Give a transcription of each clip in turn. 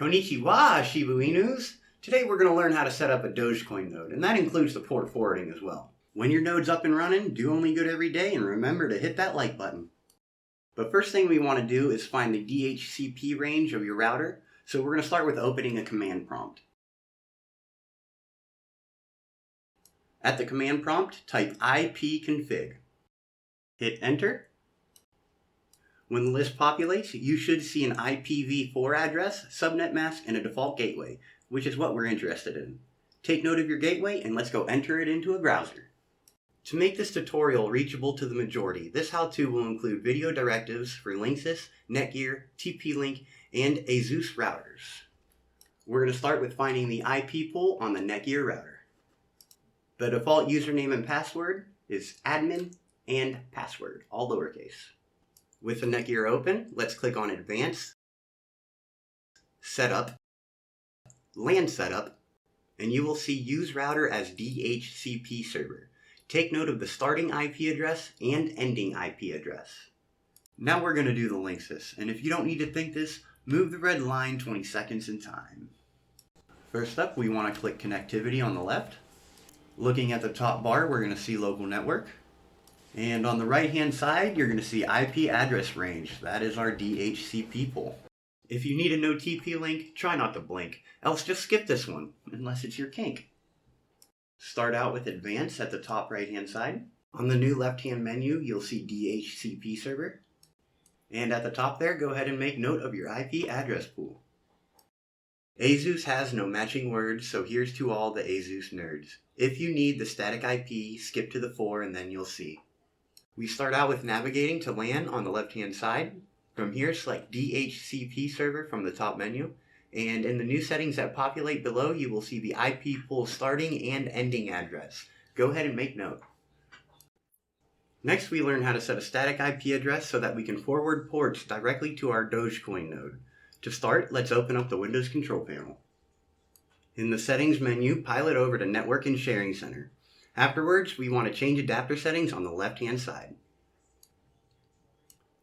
Konnichiwa, Shibu Inus! Today we're going to learn how to set up a Dogecoin node, and that includes the port forwarding as well. When your node's up and running, do only good every day and remember to hit that like button. But first thing we want to do is find the DHCP range of your router, so we're going to start with opening a command prompt. At the command prompt, type ipconfig. Hit enter. When the list populates, you should see an IPv4 address, subnet mask, and a default gateway, which is what we're interested in. Take note of your gateway and let's go enter it into a browser. To make this tutorial reachable to the majority, this how-to will include video directives for Linksys, Netgear, TPlink, and Asus routers. We're going to start with finding the IP pool on the Netgear router. The default username and password is admin and password, all lowercase. With the Netgear open, let's click on Advanced, Setup, LAN Setup, and you will see Use Router as DHCP server. Take note of the starting IP address and ending IP address. Now we're going to do the Linksys, and if you don't need to think this, move the red line 20 seconds in time. First up, we want to click Connectivity on the left. Looking at the top bar, we're going to see Local Network. And on the right hand side, you're going to see IP address range. That is our DHCP pool. If you need to know TP-Link, try not to blink, else just skip this one, unless it's your kink. Start out with Advanced at the top right hand side. On the new left hand menu, you'll see DHCP server. And at the top there, go ahead and make note of your IP address pool. Asus has no matching words, so here's to all the Asus nerds. If you need the static IP, skip to the 4 and then you'll see. We start out with navigating to LAN on the left hand side. From here, select DHCP server from the top menu, and in the new settings that populate below, you will see the IP pool starting and ending address. Go ahead and make note. Next, we learn how to set a static IP address so that we can forward ports directly to our Dogecoin node. To start, let's open up the Windows control panel. In the settings menu, pilot over to Network and Sharing Center. Afterwards, we want to change adapter settings on the left-hand side.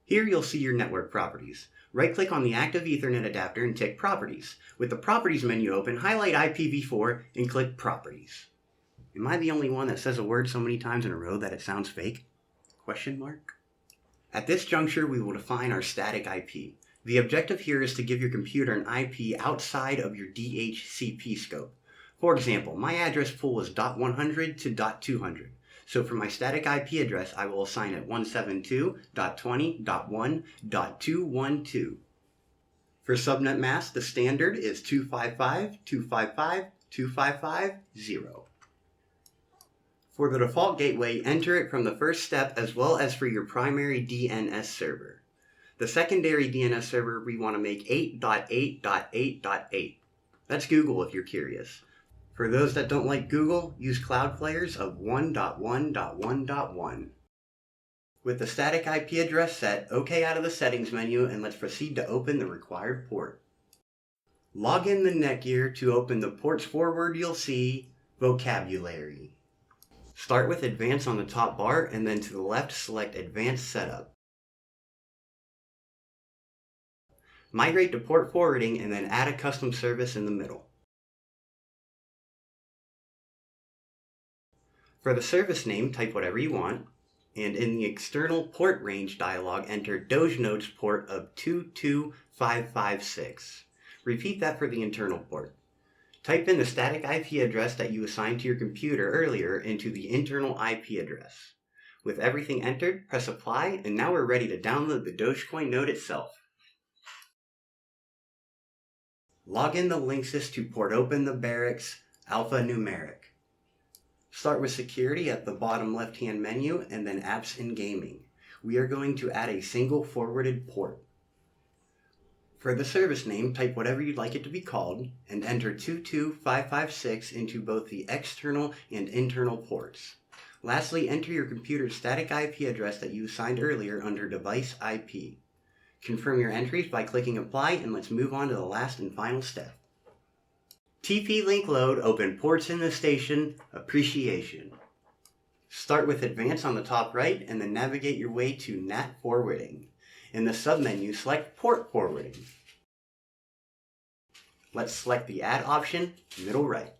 Here you'll see your network properties. Right-click on the active Ethernet adapter and tick Properties. With the Properties menu open, highlight IPv4 and click Properties. Am I the only one that says a word so many times in a row that it sounds fake? Question mark? At this juncture, we will define our static IP. The objective here is to give your computer an IP outside of your DHCP scope. For example, my address pool is .100 to .200. So for my static IP address, I will assign it 172.20.1.212. For subnet mask, the standard is 255.255.255.0. For the default gateway, enter it from the first step as well as for your primary DNS server. The secondary DNS server, we want to make 8.8.8.8. That's Google if you're curious. For those that don't like Google, use Cloudflare's of 1.1.1.1. With the static IP address set, OK out of the settings menu, and let's proceed to open the required port. Log in the Netgear to open the ports forward. You'll see Vocabulary. Start with Advanced on the top bar, and then to the left select Advanced Setup. Migrate to port forwarding and then add a custom service in the middle. For the service name, type whatever you want, and in the external port range dialog, enter Dogenode's port of 22556. Repeat that for the internal port. Type in the static IP address that you assigned to your computer earlier into the internal IP address. With everything entered, press Apply, and now we're ready to download the Dogecoin node itself. Log in the Linksys to port open the barracks alphanumeric. Start with security at the bottom left-hand menu and then apps and gaming. We are going to add a single forwarded port. For the service name, type whatever you'd like it to be called and enter 22556 into both the external and internal ports. Lastly, enter your computer's static IP address that you assigned earlier under Device IP. Confirm your entries by clicking Apply, and let's move on to the last and final step. TP-Link load, open ports in the station, appreciation. Start with Advanced on the top right, and then navigate your way to NAT forwarding. In the submenu, select Port Forwarding. Let's select the Add option, middle right.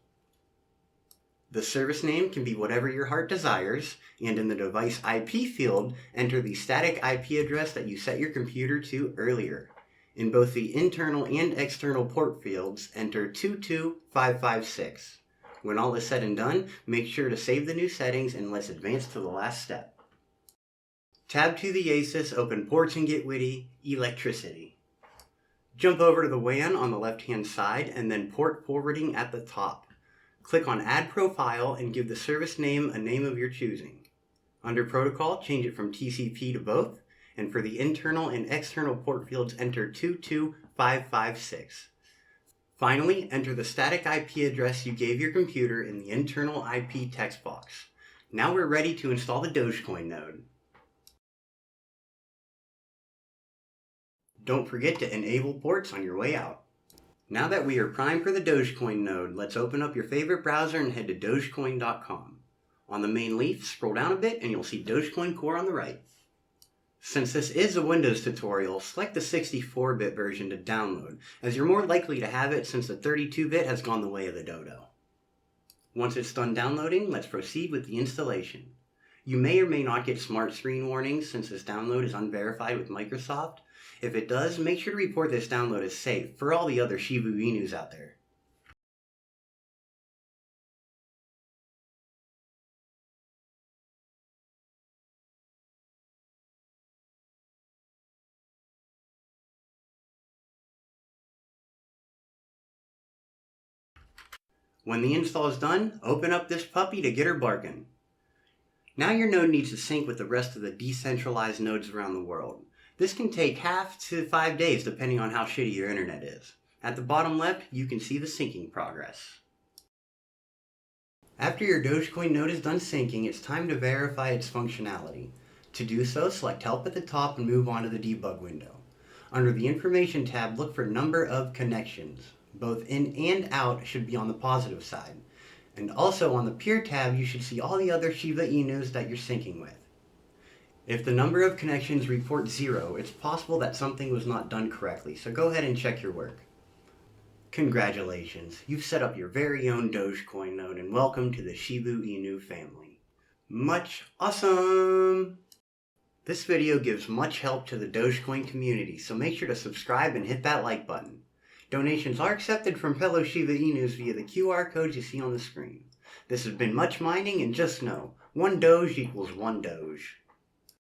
The service name can be whatever your heart desires, and in the device IP field, enter the static IP address that you set your computer to earlier. In both the internal and external port fields, enter 22556. When all is said and done, make sure to save the new settings and let's advance to the last step. Tab to the Asus, open ports and get witty, electricity. Jump over to the WAN on the left-hand side and then port forwarding at the top. Click on Add Profile and give the service name a name of your choosing. Under Protocol, change it from TCP to both, and for the internal and external port fields, enter 22556. Finally, enter the static IP address you gave your computer in the internal IP text box. Now we're ready to install the Dogecoin node. Don't forget to enable ports on your way out. Now that we are primed for the Dogecoin node, let's open up your favorite browser and head to dogecoin.com. On the main leaf, scroll down a bit and you'll see Dogecoin Core on the right. Since this is a Windows tutorial, select the 64-bit version to download, as you're more likely to have it since the 32-bit has gone the way of the dodo. Once it's done downloading, let's proceed with the installation. You may or may not get smart screen warnings since this download is unverified with Microsoft. If it does, make sure to report this download as safe for all the other Shiba Inus out there. When the install is done, open up this puppy to get her barking. Now your node needs to sync with the rest of the decentralized nodes around the world. This can take half to 5 days depending on how shitty your internet is. At the bottom left, you can see the syncing progress. After your Dogecoin node is done syncing, it's time to verify its functionality. To do so, select Help at the top and move on to the debug window. Under the Information tab, look for Number of Connections. Both in and out should be on the positive side. And also on the Peer tab, you should see all the other Shiba Inus that you're syncing with. If the number of connections report 0, it's possible that something was not done correctly, so go ahead and check your work. Congratulations, you've set up your very own Dogecoin node and welcome to the Shiba Inu family. Much awesome! This video gives much help to the Dogecoin community, so make sure to subscribe and hit that like button. Donations are accepted from fellow Shiba Inus via the QR codes you see on the screen. This has been Much Mining, and just know, 1 Doge equals 1 Doge.